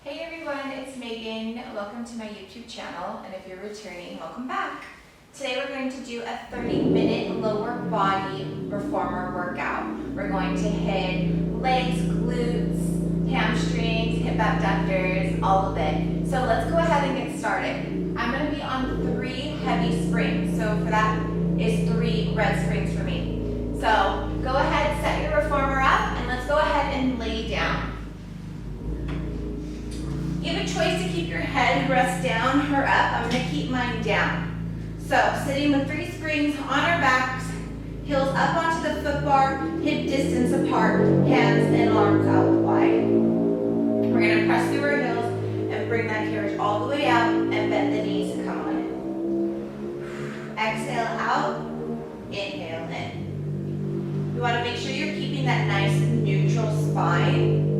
Hey everyone, it's Megan. Welcome to my YouTube channel, and if you're returning, welcome back. Today we're going to do a 30-minute lower body reformer workout. We're going to hit legs, glutes, hamstrings, hip abductors, all of it. So let's go ahead and get started. I'm going to be on 3 heavy springs, so for that is 3 red springs for me. So go ahead, set your reformer up, and let's go ahead and lay down. You have a choice to keep your head rest down or up. I'm going to keep mine down. So sitting with 3 springs on our backs, heels up onto the foot bar, hip distance apart, hands and arms out wide. We're going to press through our heels and bring that carriage all the way out and bend the knees. Come on in. Exhale out, inhale in. You want to make sure you're keeping that nice neutral spine.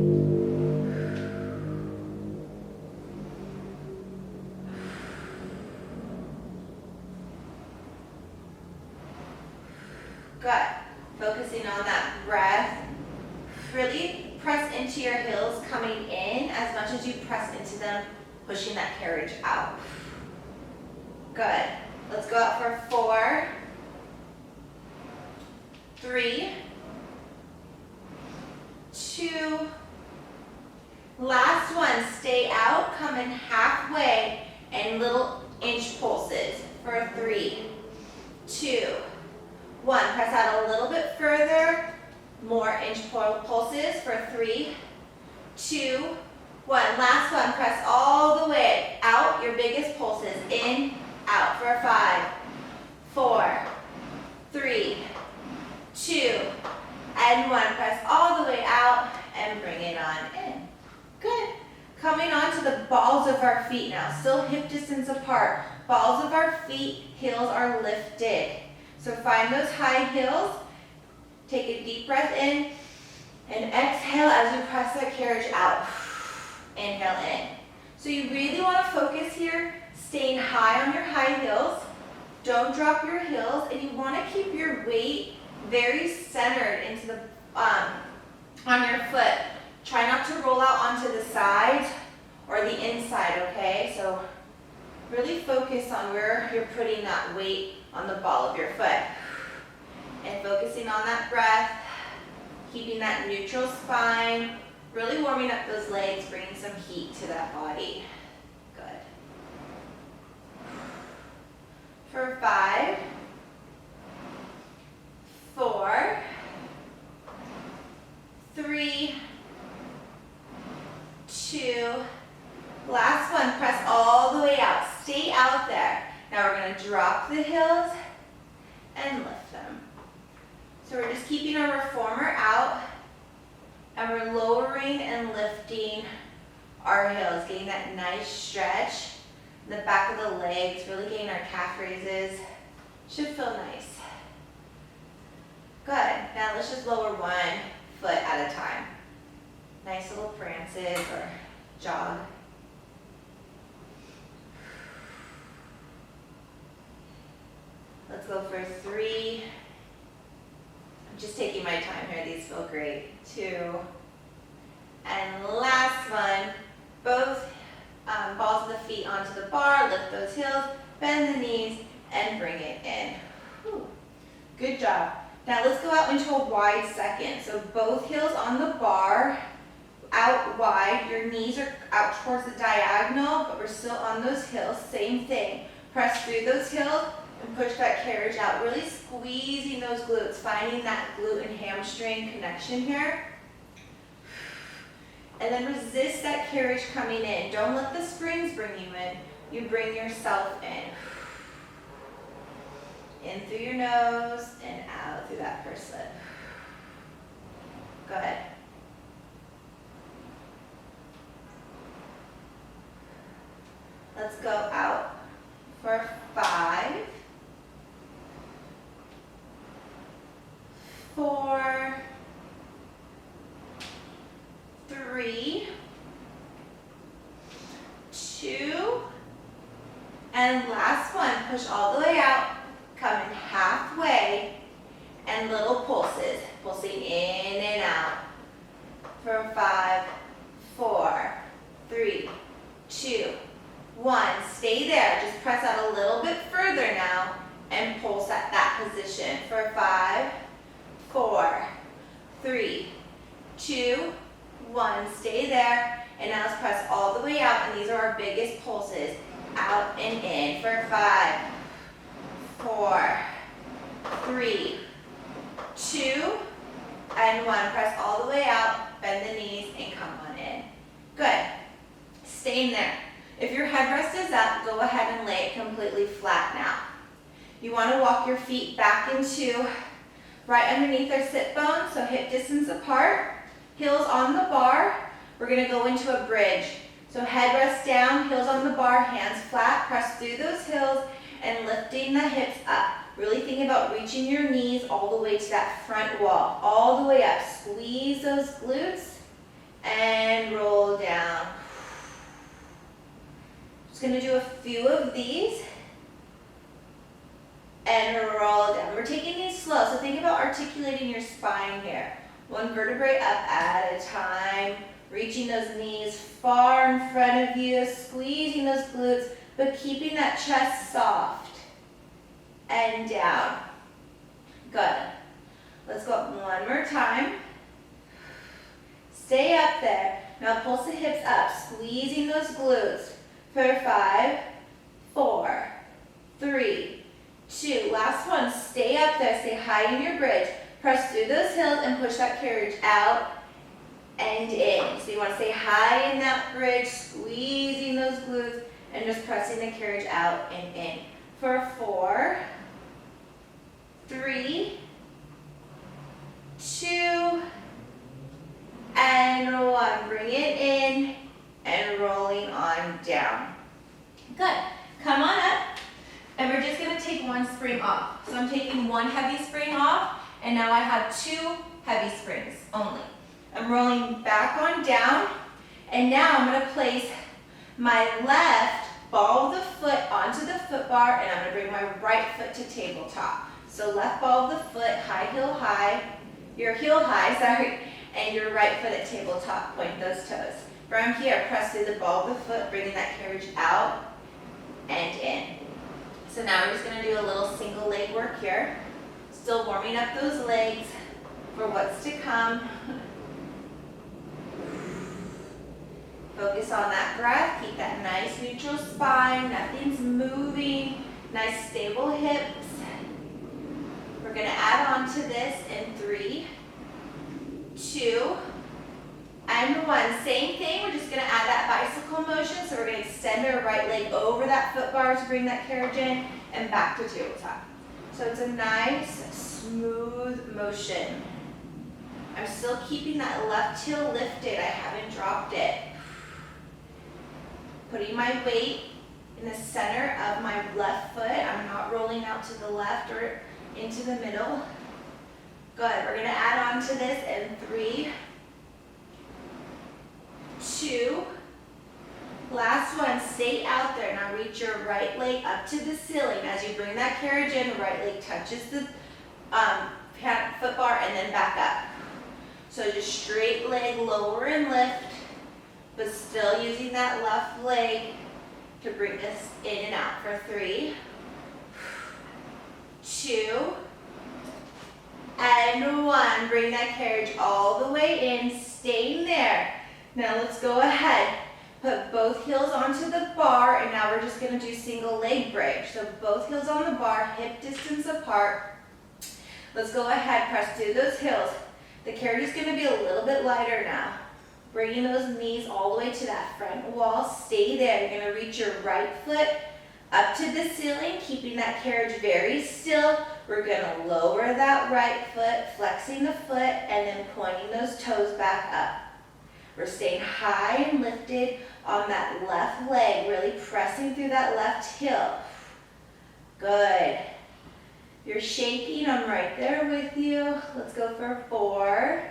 Good. Focusing on that breath. Really press into your heels coming in as much as you press into them, pushing that carriage out. Good. Let's go out for 4, 3, 2. Last one. Stay out, come in halfway, and little inch pulses for 3, 2, 1. Press out a little bit further. More inch pulses for 3, 2, 1. Last one. Press all the way out. Your biggest pulses. In, out for 5, 4, 3, 2, and 1. Press all the way out and bring it on in. Good. Coming on to the balls of our feet now. Still hip distance apart. Balls of our feet, heels are lifted. So find those high heels, take a deep breath in, and exhale as you press that carriage out. Inhale in. So you really want to focus here, staying high on your high heels. Don't drop your heels, and you want to keep your weight very centered into the on your foot. Try not to roll out onto the sides or the inside, okay? So really focus on where you're putting that weight on the ball of your foot. And focusing on that breath, keeping that neutral spine, really warming up those legs, bringing some heat to that body. Good. For 5, 4, 3, 2, last one. Press all the way out. Stay out there. Now we're going to drop the heels and lift them. So we're just keeping our reformer out, and we're lowering and lifting our heels, getting that nice stretch in the back of the legs, really getting our calf raises. Should feel nice. Good. Now let's just lower 1 foot at a time. Nice little prances or jog. Let's go for 3. I'm just taking my time here. These feel great. 2. And last one. Both balls of the feet onto the bar. Lift those heels. Bend the knees and bring it in. Whew. Good job. Now let's go out into a wide second. So both heels on the bar, out wide. Your knees are out towards the diagonal, but we're still on those heels. Same thing. Press through those heels and push that carriage out, really squeezing those glutes, finding that glute and hamstring connection here. And then resist that carriage coming in. Don't let the springs bring you in. You bring yourself in. In through your nose and out through that purse lip. Good. Let's go out for 5, 4, 3, 2, and last one. Push all the way out, come in halfway, and little pulses, pulsing in and out for 5, 4, 3, 1. Stay there. Just press out a little bit further now and pulse at that position for 5, 4, 3, 2, 1. Stay there. And now let's press all the way out, and these are our biggest pulses. Out and in for 5, 4, 3, 2, and 1. Press all the way out, bend the knees, and come on in. Good. Staying there. If your headrest is up, go ahead and lay it completely flat now. You want to walk your feet back into right underneath our sit bones, so hip distance apart, heels on the bar. We're going to go into a bridge. So headrest down, heels on the bar, hands flat, press through those heels and lifting the hips up. Really think about reaching your knees all the way to that front wall, all the way up. Squeeze those glutes and roll down. Just going to do a few of these and roll down. We're taking these slow, so think about articulating your spine here. One vertebrae up at a time. Reaching those knees far in front of you, squeezing those glutes, but keeping that chest soft. And down. Good. Let's go up one more time. Stay up there. Now pulse the hips up, squeezing those glutes for 5, 4, 3, 2. Last one. Stay up there. Stay high in your bridge. Press through those heels and push that carriage out and in. So you want to stay high in that bridge, squeezing those glutes, and just pressing the carriage out and in. For 4, 3, 2, and 1. Bring it in and rolling on down. Good. Come on up, and we're just going to take one spring off. So I'm taking one heavy spring off, and now I have 2 heavy springs only. I'm rolling back on down, and now I'm going to place my left ball of the foot onto the foot bar, and I'm going to bring my right foot to tabletop. So left ball of the foot, your heel high, sorry, and your right foot at tabletop. Point those toes. From here, press through the ball of the foot, bringing that carriage out and in. So now we're just going to do a little single leg work here. Still warming up those legs for what's to come. Focus on that breath. Keep that nice neutral spine. Nothing's moving. Nice stable hips. We're going to add on to this in 3, 2, and 1. Same thing. We're just going to add that bicycle motion. So we're going to extend our right leg over that foot bar to bring that carriage in and back to tabletop. So it's a nice, smooth motion. I'm still keeping that left heel lifted. I haven't dropped it. Putting my weight in the center of my left foot. I'm not rolling out to the left or into the middle. Good. We're going to add on to this in 3, 2. Last one. Stay out there. Now reach your right leg up to the ceiling. As you bring that carriage in, the right leg touches the foot bar and then back up. So just straight leg, lower and lift, but still using that left leg to bring this in and out for 3, 2, and 1. Bring that carriage all the way in, staying there. Now let's go ahead. Put both heels onto the bar, and now we're just going to do single leg bridge. So both heels on the bar, hip distance apart. Let's go ahead, press through those heels. The carriage is going to be a little bit lighter now. Bringing those knees all the way to that front wall. Stay there. You're going to reach your right foot up to the ceiling, keeping that carriage very still. We're going to lower that right foot, flexing the foot, and then pointing those toes back up. We're staying high and lifted on that left leg, really pressing through that left heel. Good. You're shaking. I'm right there with you. Let's go for 4,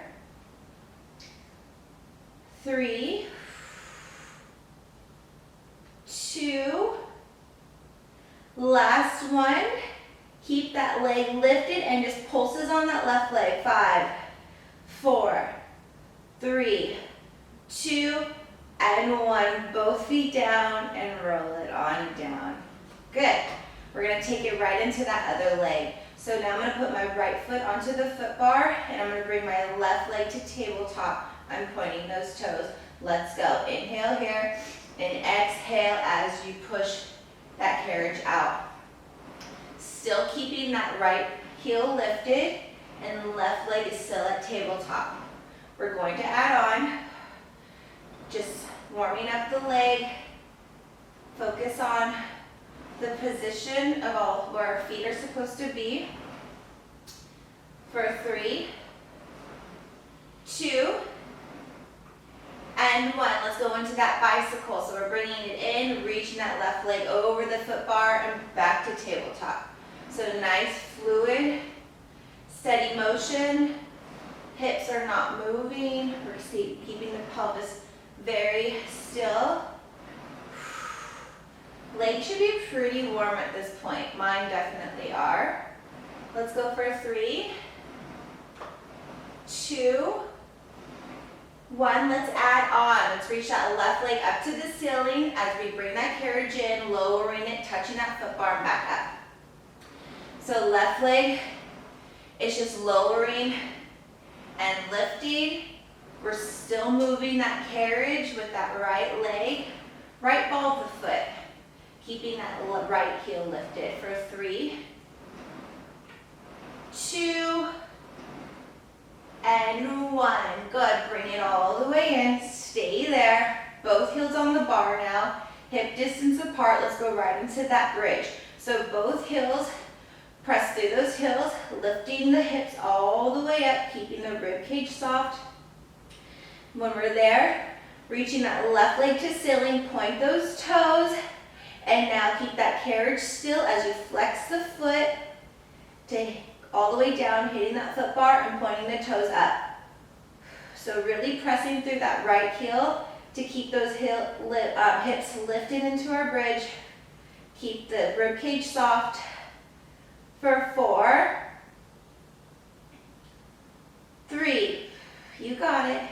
3, 2. Last one. Keep that leg lifted and just pulses on that left leg. 5, 4, 3, 2, and 1. Both feet down and roll it on down. Good. We're going to take it right into that other leg. So now I'm going to put my right foot onto the foot bar, and I'm going to bring my left leg to tabletop. I'm pointing those toes. Let's go. Inhale here, and exhale as you push that carriage out. Still keeping that right heel lifted, and the left leg is still at tabletop. We're going to add on, just warming up the leg. Focus on the position of all where our feet are supposed to be. For 3, 2, and 1. Let's go into that bicycle. So we're bringing it in, reaching that left leg over the foot bar and back to tabletop. So nice, fluid, steady motion. Hips are not moving. We're keeping the pelvis very still. Legs should be pretty warm at this point. Mine definitely are. Let's go for 3, 2, 1. Let's add on. Let's reach that left leg up to the ceiling as we bring that carriage in, lowering it, touching that foot bar and back up. So left leg is just lowering and lifting. We're still moving that carriage with that right leg, right ball of the foot. Keeping that right heel lifted for 3, 2, and 1. Good. Bring it all the way in. Stay there. Both heels on the bar now. Hip distance apart. Let's go right into that bridge. So both heels, press through those heels, lifting the hips all the way up, keeping the rib cage soft. When we're there, reaching that left leg to ceiling, point those toes. And now keep that carriage still as you flex the foot to all the way down, hitting that foot bar and pointing the toes up. So really pressing through that right heel to keep those hips lifted into our bridge. Keep the rib cage soft for 4, 3, you got it,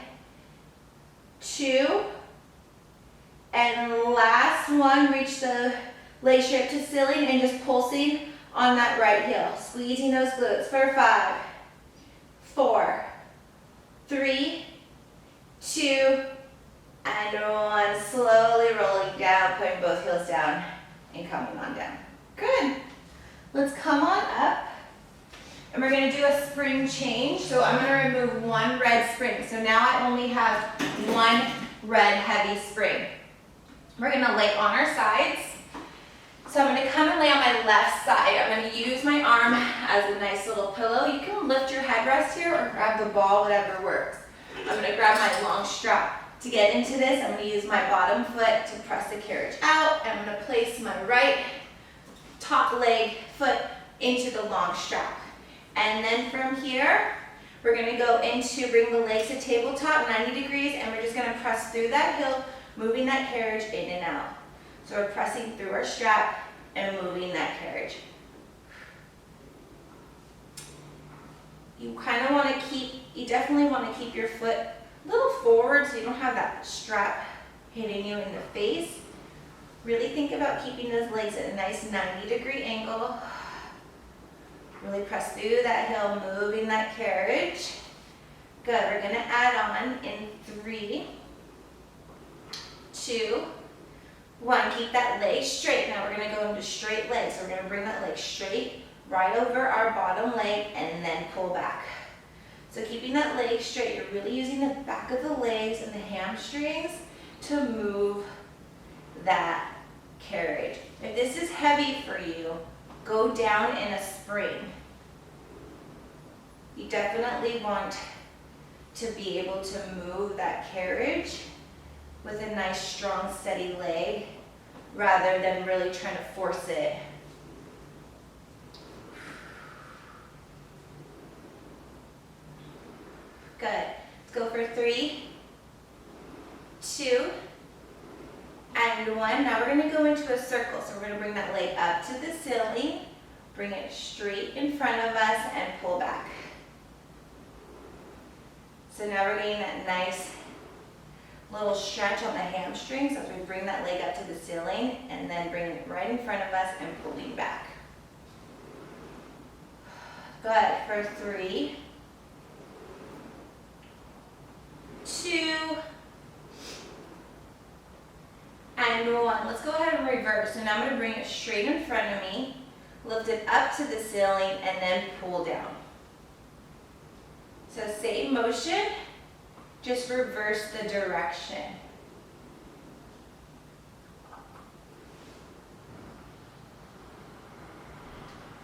2, and last one, reach the leg straight to ceiling and just pulsing on that right heel. Squeezing those glutes for 5, 4, 3, 2, and 1. Slowly rolling down, putting both heels down and coming on down. Good. Let's come on up. And we're going to do a spring change. So I'm going to remove 1 red spring. So now I only have 1 red heavy spring. We're going to lay on our sides. So I'm going to come and lay on my left side. I'm going to use my arm as a nice little pillow. You can lift your headrest here or grab the ball, whatever works. I'm going to grab my long strap. To get into this, I'm going to use my bottom foot to press the carriage out. And I'm going to place my right top leg foot into the long strap. And then from here, we're going to go into bring the legs to tabletop 90 degrees, and we're just going to press through that heel, moving that carriage in and out. So we're pressing through our strap and moving that carriage. You kind of want to you definitely want to keep your foot a little forward so you don't have that strap hitting you in the face. Really think about keeping those legs at a nice 90-degree angle. Really press through that heel, moving that carriage. Good, we're going to add on in 3, 2, 1. Keep that leg straight. Now we're going to go into straight legs. So we're going to bring that leg straight right over our bottom leg and then pull back. So keeping that leg straight, you're really using the back of the legs and the hamstrings to move that carriage. If this is heavy for you, go down in a spring. You definitely want to be able to move that carriage with a nice, strong, steady leg rather than really trying to force it. Good. Let's go for 3, 2, and 1. Now we're going to go into a circle. So we're going to bring that leg up to the ceiling, bring it straight in front of us, and pull back. So now we're getting that nice little stretch on the hamstrings as we bring that leg up to the ceiling and then bring it right in front of us and pulling back. Good, for 3, 2, and 1. Let's go ahead and reverse. And I'm going to bring it straight in front of me, lift it up to the ceiling, and then pull down. So same motion, just reverse the direction.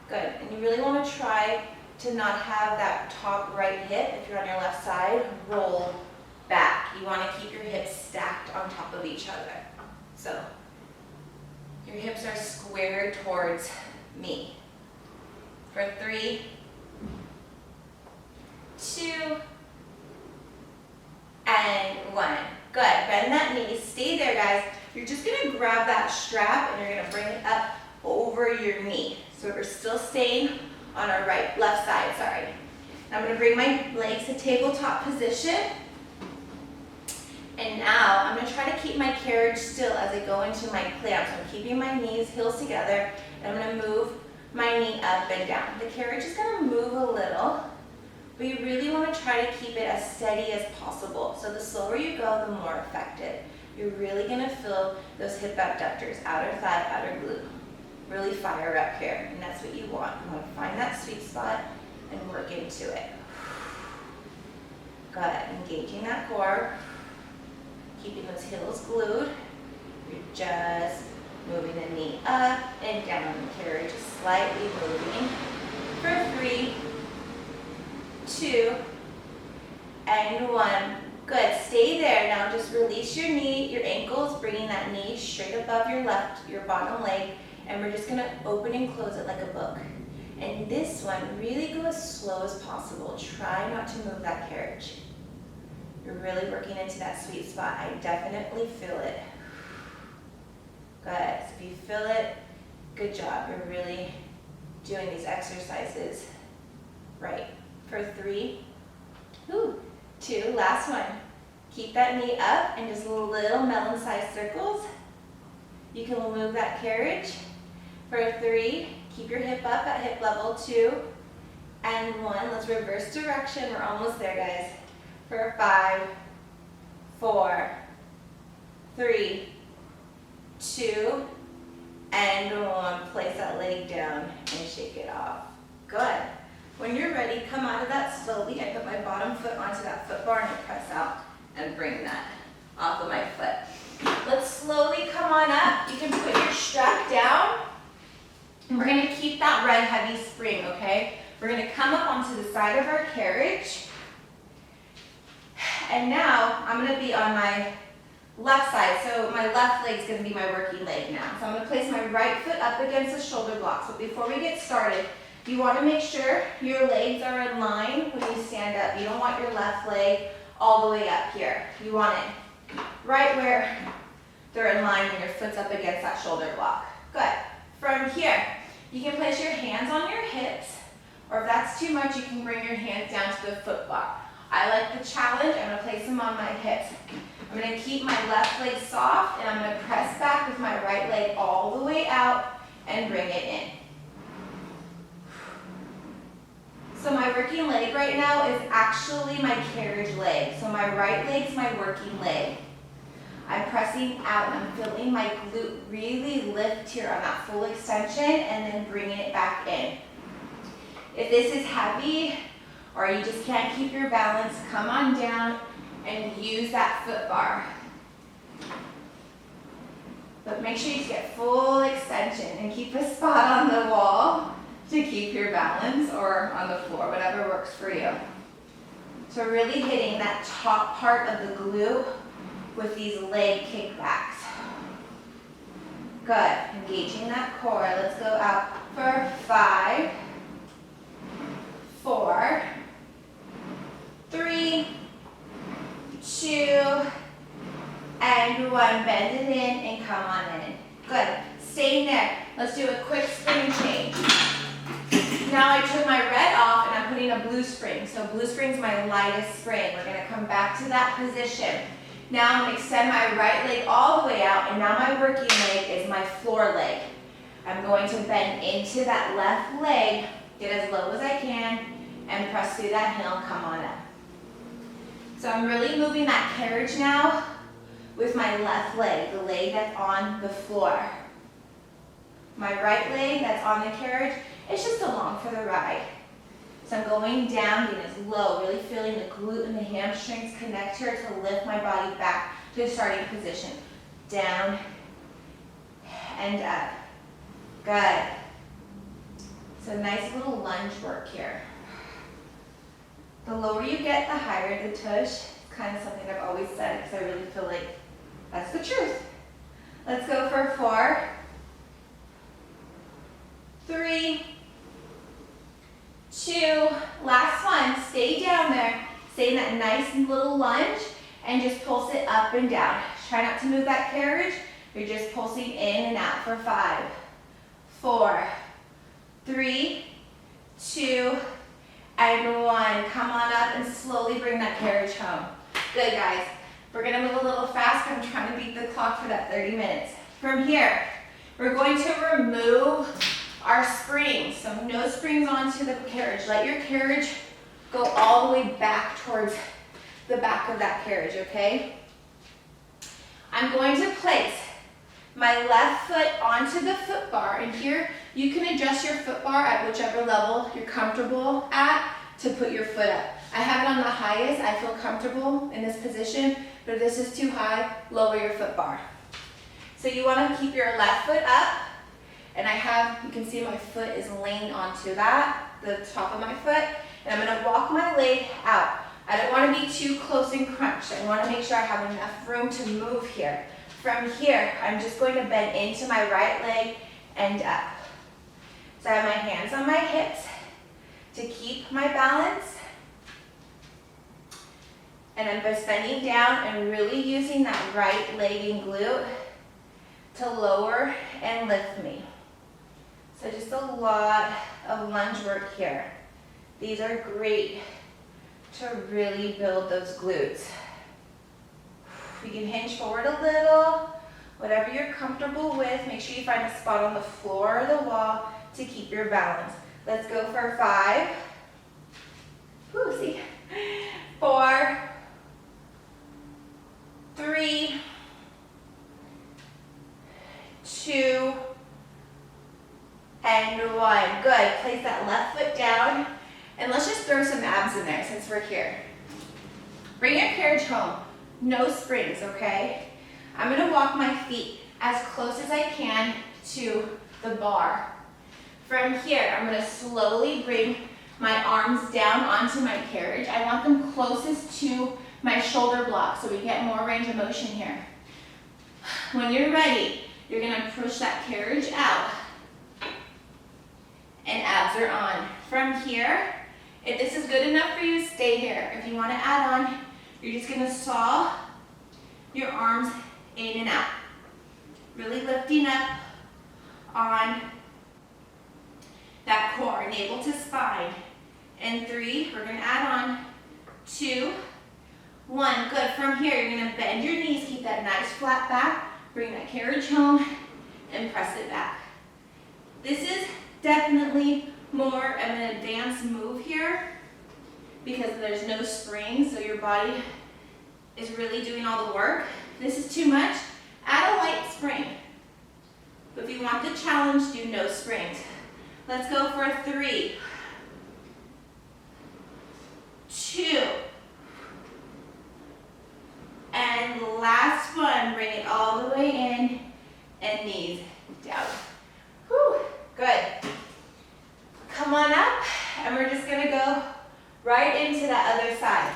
Good, and you really want to try to not have that top right hip, if you're on your left side, roll back. You want to keep your hips stacked on top of each other. So your hips are squared towards me. For 3, 2, and 1. Good, bend that knee, stay there guys. You're just gonna grab that strap and you're gonna bring it up over your knee. So we're still staying on our left side, sorry. I'm gonna bring my legs to tabletop position. And now I'm gonna try to keep my carriage still as I go into my plank. So I'm keeping my knees, heels together, and I'm gonna move my knee up and down. The carriage is gonna move a little, but you really wanna try to keep it as steady as possible. So the slower you go, the more effective. You're really gonna feel those hip abductors, outer thigh, outer glute. Really fire up here, and that's what you want. You wanna find that sweet spot and work into it. Good, engaging that core. Keeping those heels glued. You're just moving the knee up and down. The carriage is slightly moving. For 3, 2, and 1. Good, stay there. Now just release your knee, your ankles, bringing that knee straight above your bottom leg, and we're just gonna open and close it like a book. And this one, really go as slow as possible. Try not to move that carriage. You're really working into that sweet spot. I definitely feel it. Good, so if you feel it, good job. You're really doing these exercises right. For 3, 2, last one. Keep that knee up and just little melon-sized circles. You can move that carriage. For 3, keep your hip up at hip level. 2, and 1. Let's reverse direction. We're almost there, guys. For 5, 4, 3, 2, and 1. Place that leg down and shake it off. Good. When you're ready, come out of that slowly. I put my bottom foot onto that foot bar and I press out and bring that off of my foot. Let's slowly come on up. You can put your strap down. And we're gonna keep that red heavy spring, okay? We're gonna come up onto the side of our carriage. And now I'm gonna be on my left side. So my left leg's gonna be my working leg now. So I'm gonna place my right foot up against the shoulder block. So before we get started, you wanna make sure your legs are in line when you stand up. You don't want your left leg all the way up here. You want it right where they're in line when your foot's up against that shoulder block. Good. From here, you can place your hands on your hips, or if that's too much, you can bring your hands down to the foot block. I like the challenge. I'm gonna place them on my hips. I'm gonna keep my left leg soft, and I'm gonna press back with my right leg all the way out and bring it in. So my working leg right now is actually my carriage leg. So my right leg's my working leg. I'm pressing out and I'm feeling my glute really lift here on that full extension and then bringing it back in. If this is heavy or you just can't keep your balance, come on down and use that foot bar. But make sure you get full extension and keep a spot on the wall to keep your balance, or on the floor, whatever works for you. So really hitting that top part of the glute with these leg kickbacks. Good, engaging that core. Let's go out for 5, 4, 3, 2, and 1. Bend it in and come on in. Good, stay there. Let's do a quick spring change. Now I took my red off and I'm putting a blue spring. So blue spring's my lightest spring. We're gonna come back to that position. Now I'm gonna extend my right leg all the way out, and now my working leg is my floor leg. I'm going to bend into that left leg, get as low as I can, and press through that heel, come on up. So I'm really moving that carriage now with my left leg, the leg that's on the floor. My right leg that's on the carriage, it's just along for the ride. So I'm going down, getting as low, really feeling the glute and the hamstrings connect here to lift my body back to the starting position. Down and up. Good. So nice little lunge work here. The lower you get, the higher the tush. It's kind of something I've always said because I really feel like that's the truth. Let's go for 4, 3, 2, last one. Stay down there. Stay in that nice little lunge and just pulse it up and down. Try not to move that carriage. You're just pulsing in and out for 5, 4, 3, 2, and 1. Come on up and slowly bring that carriage home. Good, guys. We're gonna move a little fast. I'm trying to beat the clock for that 30 minutes. From here, we're going to remove our springs. So no springs onto the carriage. Let your carriage go all the way back towards the back of that carriage, okay? I'm going to place my left foot onto the foot bar, and here you can adjust your foot bar at whichever level you're comfortable at to put your foot up. I have it on the highest. I feel comfortable in this position, but if this is too high, lower your foot bar. So you want to keep your left foot up, and you can see my foot is laying onto that, the top of my foot, and I'm going to walk my leg out. I don't want to be too close and crunched. I want to make sure I have enough room to move here. From here, I'm just going to bend into my right leg and up. So I have my hands on my hips to keep my balance. And I'm just bending down and really using that right leg and glute to lower and lift me. So just a lot of lunge work here. These are great to really build those glutes. You can hinge forward a little, whatever you're comfortable with. Make sure you find a spot on the floor or the wall to keep your balance. Let's go for 5. Whew, see. 4, 3, 2, and 1. Good. Place that left foot down, and let's just throw some abs in there since we're here. Bring your carriage home. No springs, okay? I'm gonna walk my feet as close as I can to the bar. From here, I'm gonna slowly bring my arms down onto my carriage. I want them closest to my shoulder block so we get more range of motion here. When you're ready, you're gonna push that carriage out, and abs are on. From here, if this is good enough for you, stay here. If you wanna add on, you're just gonna saw your arms in and out. Really lifting up on that core, navel to spine. And 3, we're gonna add on 2, 1. Good. From here, you're gonna bend your knees, keep that nice flat back, bring that carriage home, and press it back. This is definitely more of an advanced move here because there's no springs, so your body is really doing all the work. If this is too much, add a light spring. But if you want the challenge, do no springs. Let's go for 3, 2, and last one. Bring it all the way in and knees down. Whew, good. Come on up, and we're just gonna go right into that other side.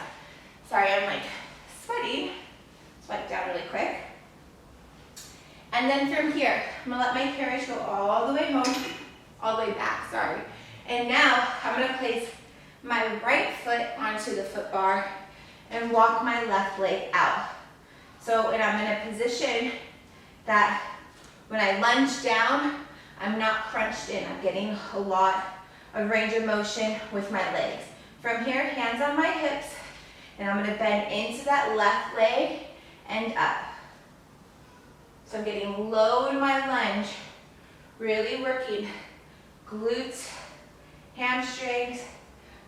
Sorry, I'm like sweating. Sweat down really quick. And then from here, I'm gonna let my carriage go all the way home, all the way back, sorry. And now I'm gonna place my right foot onto the foot bar and walk my left leg out. So, and I'm in a position that when I lunge down, I'm not crunched in. I'm getting a lot of range of motion with my legs. From here, hands on my hips, and I'm gonna bend into that left leg and up. So I'm getting low in my lunge, really working glutes, hamstrings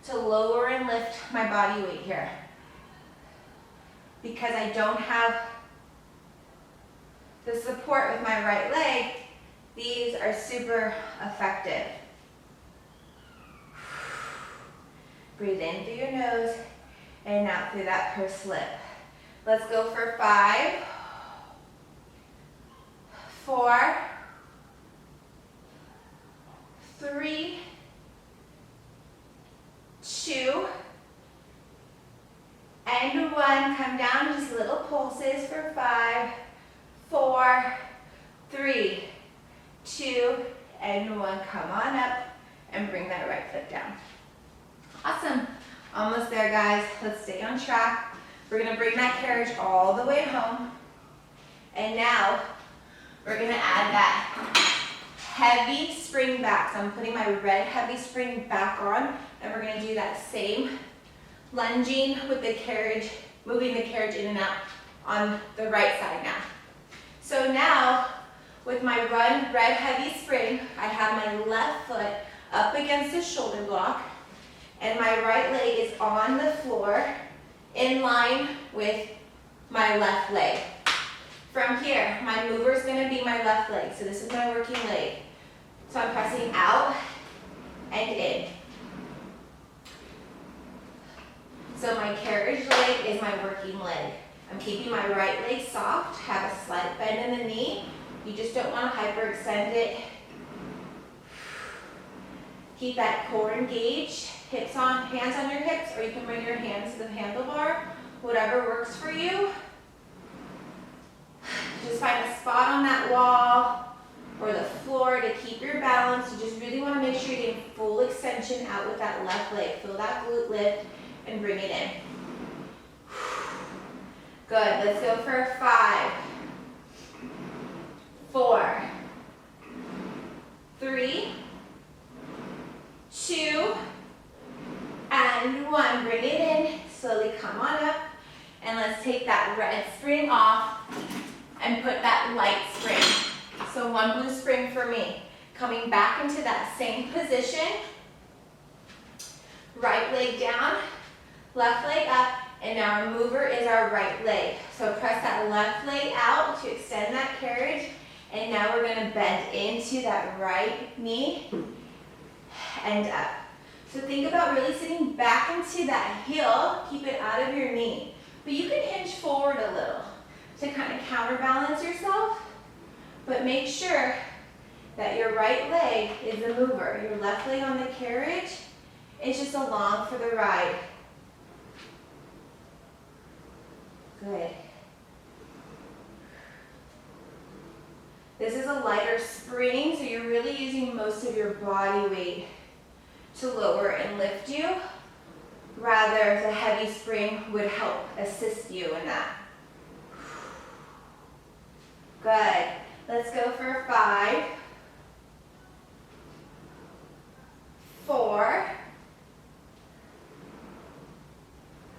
to lower and lift my body weight here. Because I don't have the support with my right leg, these are super effective. Breathe in through your nose and out through that pursed lip. Let's go for 5, 4, 3, 2, and 1. Come down, just little pulses for 5, 4, 3, 2, and 1. Come on up and bring that right foot down. Awesome. Almost there, guys. Let's stay on track. We're going to bring that carriage all the way home. And now we're going to add that heavy spring back. So I'm putting my red heavy spring back on, and we're going to do that same lunging with the carriage, moving the carriage in and out on the right side now. So now, with my red heavy spring, I have my left foot up against the shoulder block, and my right leg is on the floor in line with my left leg. From here, my mover is going to be my left leg. So this is my working leg. So I'm pressing out and in. So my carriage leg is my working leg. I'm keeping my right leg soft, have a slight bend in the knee. You just don't want to hyperextend it. Keep that core engaged, hands on your hips, or you can bring your hands to the handlebar, whatever works for you. Just find a spot on that wall or the floor to keep your balance. You just really want to make sure you're getting full extension out with that left leg. Feel that glute lift and bring it in. Good. Let's go for 5, 4, 3, 2, and 1. Bring it in. Slowly come on up. And let's take that red spring off and put that light spring. So 1 blue spring for me. Coming back into that same position. Right leg down, left leg up, and now our mover is our right leg. So press that left leg out to extend that carriage. And now we're going to bend into that right knee and up. So think about really sitting back into that heel. Keep it out of your knee. But you can hinge forward a little to kind of counterbalance yourself. But make sure that your right leg is the mover. Your left leg on the carriage is just along for the ride. Good. This is a lighter spring, so you're really using most of your body weight to lower and lift you. Rather, the heavy spring would help assist you in that. Good. Let's go for 5, 4,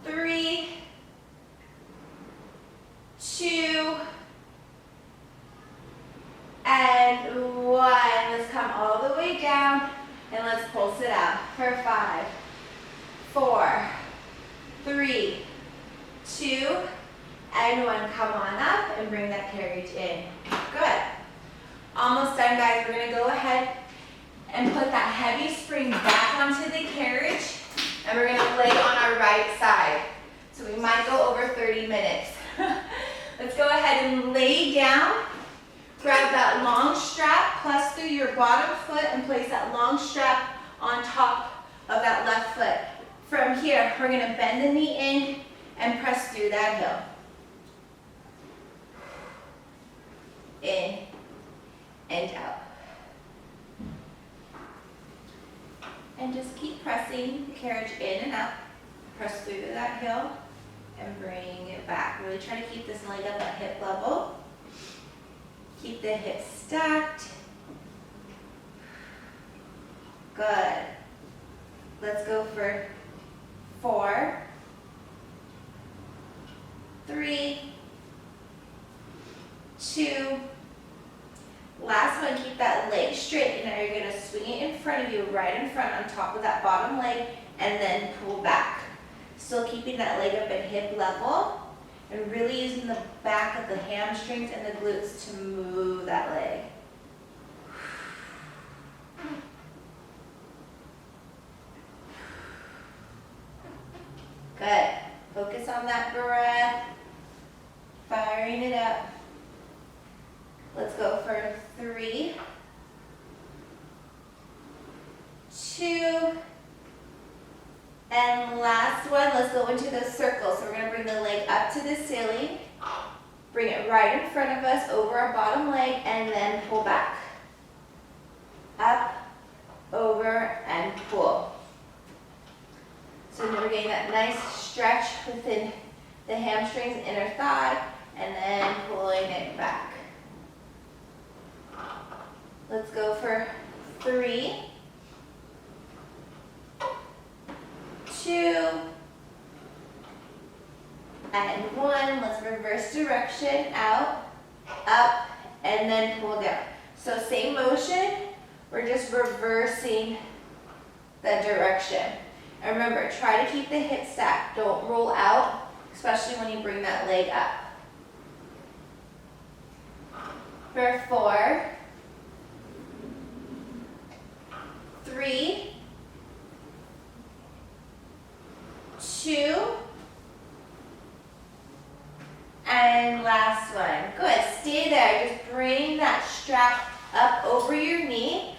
3, 2, and 1. Let's come all the way down and let's pulse it out for 5, 4, 3, 2, and 1. Come on up and bring that carriage in. Good. Almost done, guys. We're going to go ahead and put that heavy spring back onto the carriage, and we're going to lay on our right side. So we might go over 30 minutes. Let's go ahead and lay down. Grab that long strap, press through your bottom foot, and place that long strap on top of that left foot. From here, we're going to bend the knee in and press through that heel. In and out. And just keep pressing the carriage in and out. Press through to that heel and bring it back. Really try to keep this leg up at hip level. Keep the hips stacked. Good. Let's go for 4, 3, 2. Last one, keep that leg straight, and now you're gonna swing it in front of you, right in front on top of that bottom leg, and then pull back. Still keeping that leg up at hip level, and really using the back of the hamstrings and the glutes to move that leg. Good. Focus on that breath, firing it up. Let's go for 3, 2, and last one. Let's go into the circle. So we're going to bring the leg up to the ceiling, bring it right in front of us over our bottom leg, and then pull back. Up, over, and pull. So now we're getting that nice stretch within the hamstrings, inner thigh, and then pulling it back. Let's go for 3, 2, and 1. Let's reverse direction, out, up, and then pull down. So same motion, we're just reversing the direction. And remember, try to keep the hips stacked. Don't roll out, especially when you bring that leg up. For 4, 3, 2, and last one. Good, stay there. Just bring that strap up over your knee.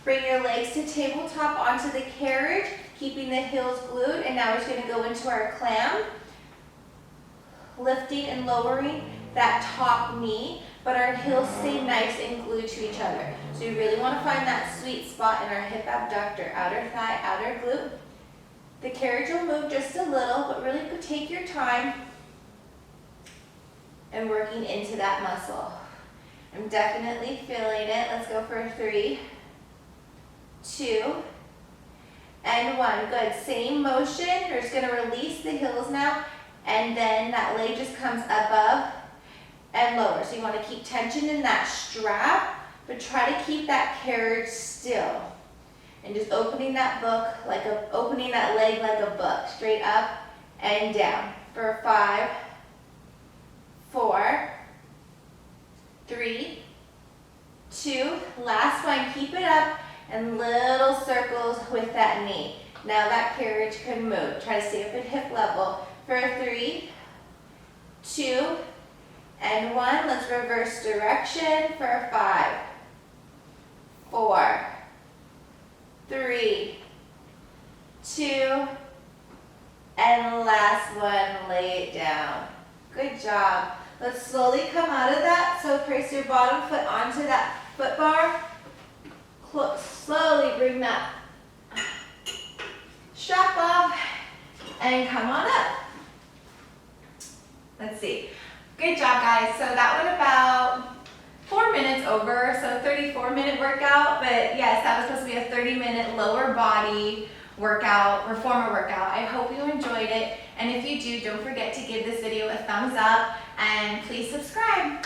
Bring your legs to tabletop onto the carriage, keeping the heels glued, and now we're just going to go into our clam, lifting and lowering that top knee, but our heels stay nice and glued to each other. So you really want to find that sweet spot in our hip abductor, outer thigh, outer glute. The carriage will move just a little, but really take your time and working into that muscle. I'm definitely feeling it. Let's go for 3, 2, and 1. Good. Same motion. You're just going to release the heels now, and then that leg just comes above and lower. So you want to keep tension in that strap, but try to keep that carriage still. And just opening that opening that leg like a book, straight up and down. For 5, 4, 3, 2. Last one. Keep it up. And little circles with that knee. Now that carriage can move. Try to stay up at hip level. For 3, 2, and 1. Let's reverse direction for 5, 4, 3, 2, and last one, lay it down. Good job. Let's slowly come out of that. So place your bottom foot onto that foot bar. Slowly bring that strap off and come on up. Let's see. Good job, guys. So that went about 4 minutes over, so 34-minute workout, but yes, that was supposed to be a 30-minute lower body workout, reformer workout. I hope you enjoyed it, and if you do, don't forget to give this video a thumbs up, and please subscribe.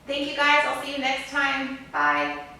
Thank you, guys. I'll see you next time. Bye.